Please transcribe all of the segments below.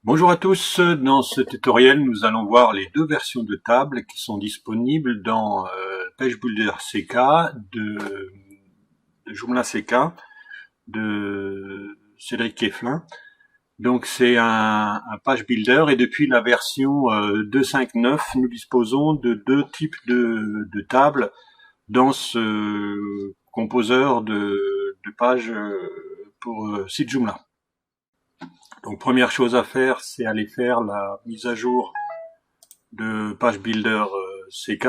Bonjour à tous, dans ce tutoriel nous allons voir les deux versions de table qui sont disponibles dans Page Builder CK de Joomla CK de Cédric Keflin. Donc c'est un Page Builder et depuis la version 2.5.9 nous disposons de deux types de tables dans ce composeur de pages pour site Joomla. Donc première chose à faire, c'est aller faire la mise à jour de Page Builder CK.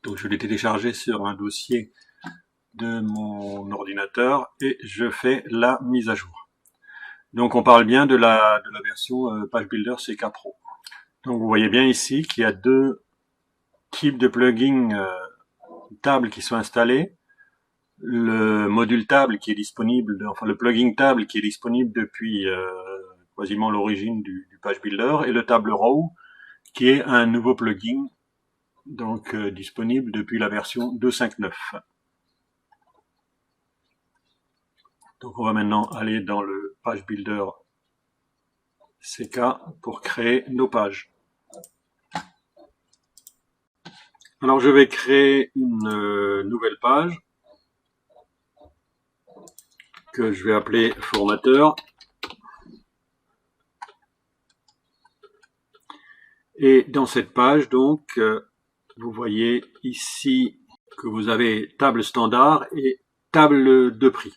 Donc je l'ai téléchargé sur un dossier de mon ordinateur et je fais la mise à jour. Donc on parle bien de la version Page Builder CK Pro. Donc vous voyez bien ici qu'il y a deux types de plugins tables qui sont installés. Le module table qui est disponible, enfin le plugin table qui est disponible depuis quasiment l'origine du Page Builder, et le table row qui est un nouveau plugin donc disponible depuis la version 2.5.9. Donc on va maintenant aller dans le Page Builder CK pour créer nos pages. Alors je vais créer une nouvelle page que je vais appeler formateur. Et dans cette page, donc, vous voyez ici que vous avez table standard et table de prix.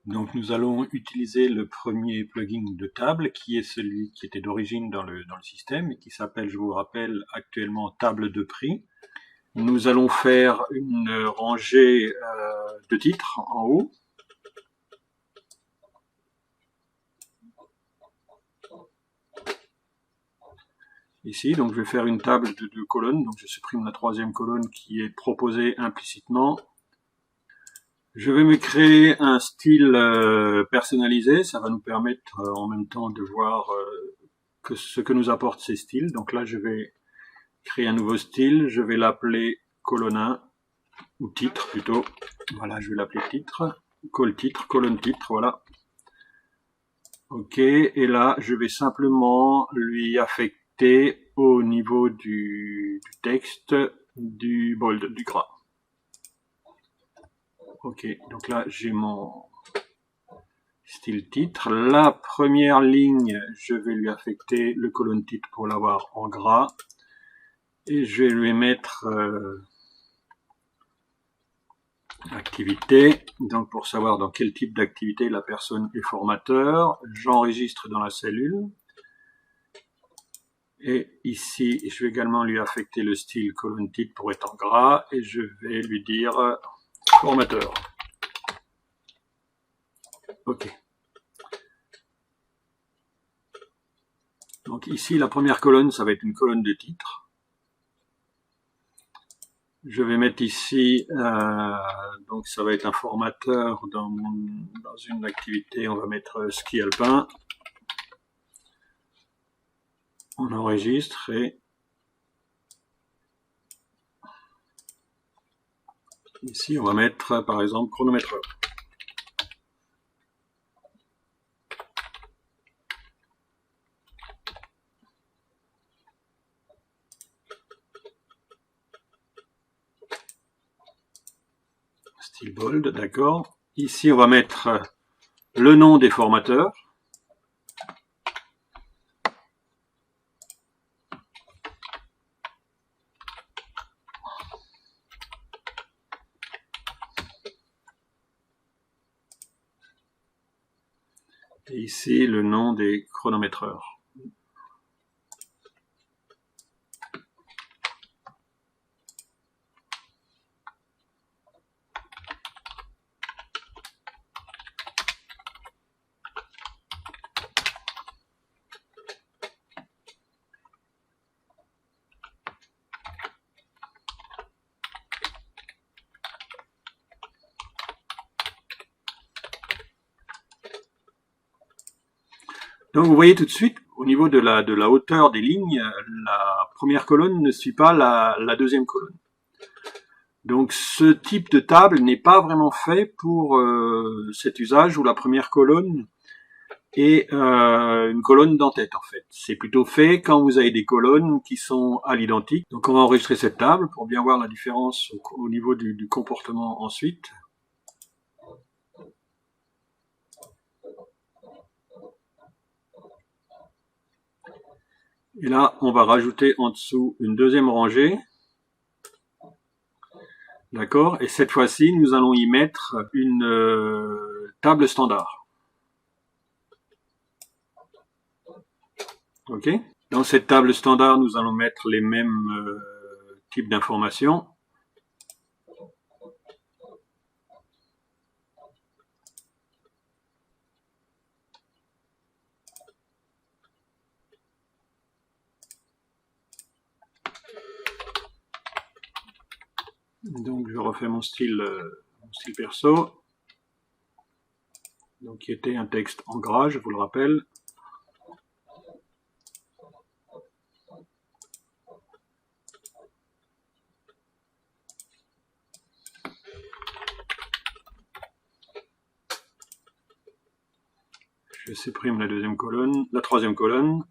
Donc nous allons utiliser le premier plugin de table qui est celui qui était d'origine dans le système et qui s'appelle, je vous rappelle, actuellement table de prix. Nous allons faire une rangée de titres en haut. Ici, donc je vais faire une table de 2 colonnes, donc je supprime la troisième colonne qui est proposée implicitement. Je vais me créer un style personnalisé, ça va nous permettre en même temps de voir ce que nous apportent ces styles. Donc là, je vais créer un nouveau style, je vais l'appeler colonne 1, ou titre plutôt. Voilà, je vais l'appeler titre, colonne titre, voilà. Ok, et là, je vais simplement lui affecter au niveau du texte du bold, du gras. Ok, donc là, j'ai mon style titre. La première ligne, je vais lui affecter le colonne titre pour l'avoir en gras. Et je vais lui mettre activité. Donc pour savoir dans quel type d'activité la personne est formateur, j'enregistre dans la cellule. Et ici, je vais également lui affecter le style colonne titre pour être en gras. Et je vais lui dire formateur. Ok. Donc ici, la première colonne, ça va être une colonne de titre. Je vais mettre ici, donc ça va être un formateur dans une activité, on va mettre ski alpin. On enregistre et ici on va mettre par exemple chronomètreur. Style bold, d'accord. Ici on va mettre le nom des formateurs. Et ici le nom des chronométreurs. Donc vous voyez tout de suite, au niveau de la hauteur des lignes, la première colonne ne suit pas la deuxième colonne. Donc ce type de table n'est pas vraiment fait pour cet usage où la première colonne et une colonne d'en-tête en fait. C'est plutôt fait quand vous avez des colonnes qui sont à l'identique. Donc on va enregistrer cette table pour bien voir la différence au niveau du comportement ensuite. Et là, on va rajouter en dessous une deuxième rangée. D'accord? Et cette fois-ci, nous allons y mettre une table standard. Ok? Dans cette table standard, nous allons mettre les mêmes types d'informations. Donc je refais mon style perso, donc qui était un texte en gras, je vous le rappelle. Je supprime la deuxième colonne, la troisième colonne.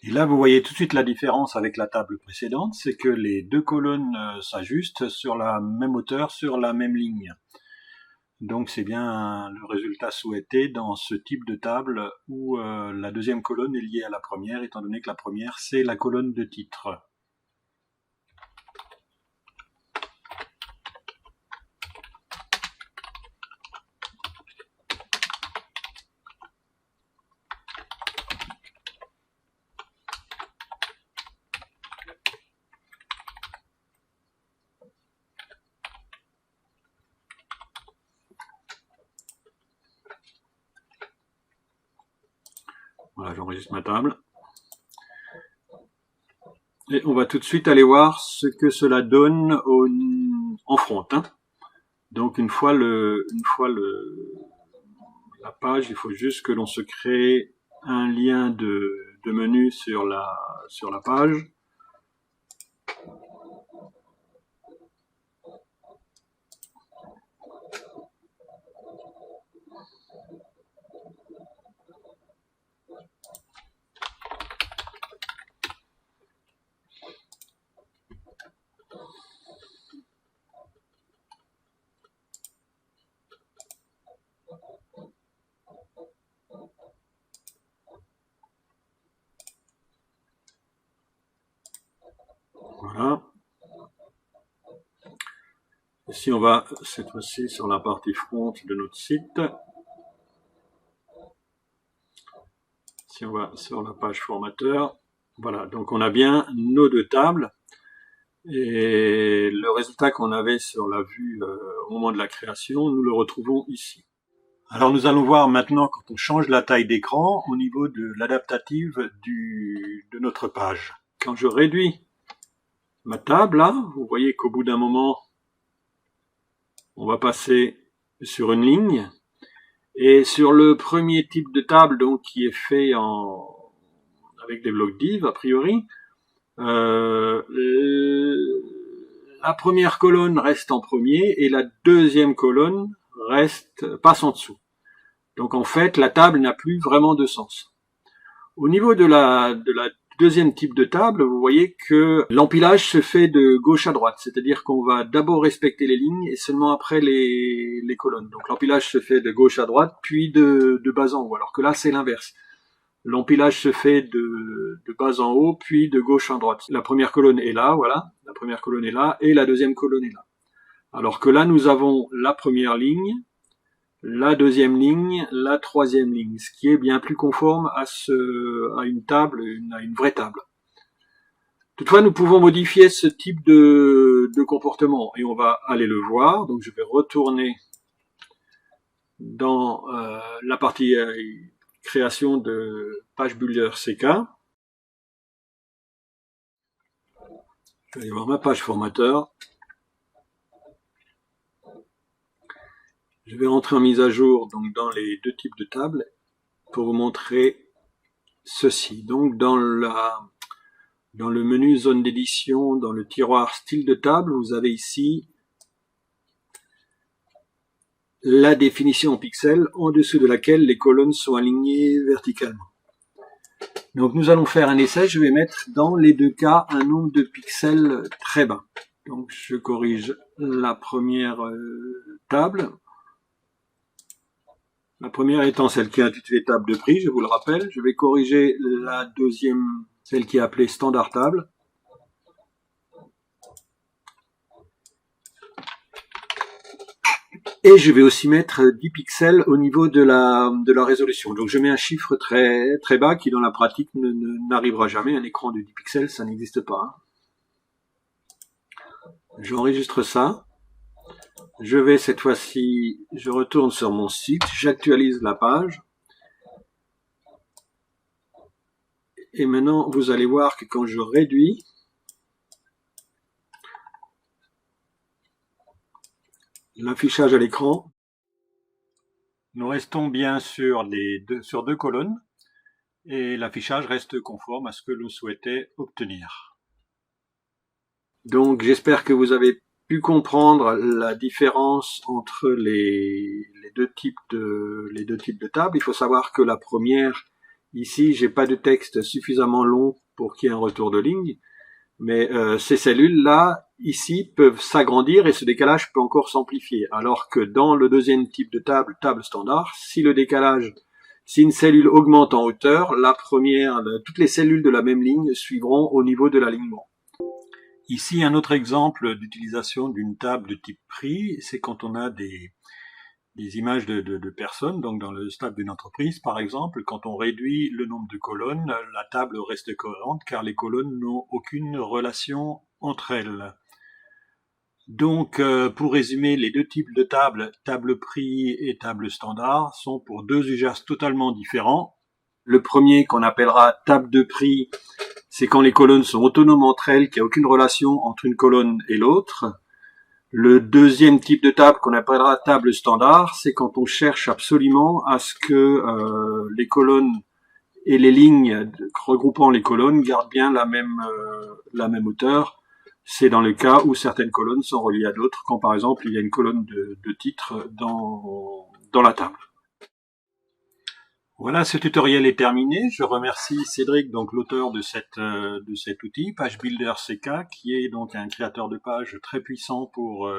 Et là, vous voyez tout de suite la différence avec la table précédente, c'est que les deux colonnes s'ajustent sur la même hauteur, sur la même ligne. Donc c'est bien le résultat souhaité dans ce type de table où la deuxième colonne est liée à la première, étant donné que la première c'est la colonne de titre. Voilà, j'enregistre ma table. Et on va tout de suite aller voir ce que cela donne en front. Hein. Donc une fois la page, il faut juste que l'on se crée un lien de menu sur la page. Voilà. Ici, on va cette fois-ci sur la partie front de notre site. Si on va sur la page formateur, voilà, donc on a bien nos deux tables. Et le résultat qu'on avait sur la vue au moment de la création, nous le retrouvons ici. Alors nous allons voir maintenant quand on change la taille d'écran au niveau de l'adaptative de notre page. Quand je réduis ma table, là, vous voyez qu'au bout d'un moment, on va passer sur une ligne. Et sur le premier type de table, donc qui est fait avec des blocs div a priori, la première colonne reste en premier et la deuxième colonne passe en dessous. Donc en fait, la table n'a plus vraiment de sens. Au niveau de la deuxième type de table, vous voyez que l'empilage se fait de gauche à droite, c'est-à-dire qu'on va d'abord respecter les lignes et seulement après les colonnes. Donc l'empilage se fait de gauche à droite, puis de bas en haut, alors que là c'est l'inverse. L'empilage se fait de bas en haut, puis de gauche en droite. La première colonne est là, voilà, la première colonne est là, et la deuxième colonne est là. Alors que là, nous avons la première ligne, la deuxième ligne, la troisième ligne, ce qui est bien plus conforme à une table, à une vraie table. Toutefois, nous pouvons modifier ce type de comportement et on va aller le voir. Donc, je vais retourner dans la partie création de page builder CK. Je vais aller voir ma page formateur. Je vais rentrer en mise à jour donc dans les deux types de tables pour vous montrer ceci. Donc, dans le menu zone d'édition, dans le tiroir style de table, vous avez ici la définition en pixels en dessous de laquelle les colonnes sont alignées verticalement. Donc nous allons faire un essai, je vais mettre dans les deux cas un nombre de pixels très bas. Donc je corrige la première table. La première étant celle qui est intitulée table de prix, je vous le rappelle. Je vais corriger la deuxième, celle qui est appelée standard table. Et je vais aussi mettre 10 pixels au niveau de la résolution. Donc je mets un chiffre très, très bas qui dans la pratique n'arrivera jamais. Un écran de 10 pixels, ça n'existe pas. J'enregistre ça. Je vais cette fois-ci, je retourne sur mon site, j'actualise la page. Et maintenant, vous allez voir que quand je réduis, l'affichage à l'écran, nous restons bien sur deux colonnes et l'affichage reste conforme à ce que l'on souhaitait obtenir. Donc j'espère que vous avez pu comprendre la différence entre les deux types de tables. Il faut savoir que la première, ici, j'ai pas de texte suffisamment long pour qu'il y ait un retour de ligne. Mais ces cellules-là, ici, peuvent s'agrandir et ce décalage peut encore s'amplifier. Alors que dans le deuxième type de table, table standard, si une cellule augmente en hauteur, toutes les cellules de la même ligne suivront au niveau de l'alignement. Ici, un autre exemple d'utilisation d'une table de type prix, c'est quand on a des images de personnes, donc dans le stade d'une entreprise, par exemple, quand on réduit le nombre de colonnes, la table reste cohérente car les colonnes n'ont aucune relation entre elles. Donc, pour résumer, les deux types de tables, table prix et table standard, sont pour deux usages totalement différents. Le premier, qu'on appellera table de prix, c'est quand les colonnes sont autonomes entre elles, qu'il n'y a aucune relation entre une colonne et l'autre. Le deuxième type de table qu'on appellera table standard, c'est quand on cherche absolument à ce que les colonnes et les lignes regroupant les colonnes gardent bien la même hauteur. C'est dans le cas où certaines colonnes sont reliées à d'autres, quand par exemple il y a une colonne de titre dans la table. Voilà, ce tutoriel est terminé. Je remercie Cédric, donc l'auteur de cet outil, Page Builder CK, qui est donc un créateur de pages très puissant pour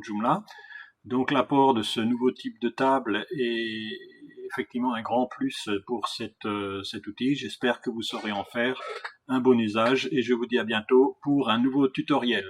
Joomla. Donc l'apport de ce nouveau type de table est effectivement un grand plus pour cet outil. J'espère que vous saurez en faire un bon usage et je vous dis à bientôt pour un nouveau tutoriel.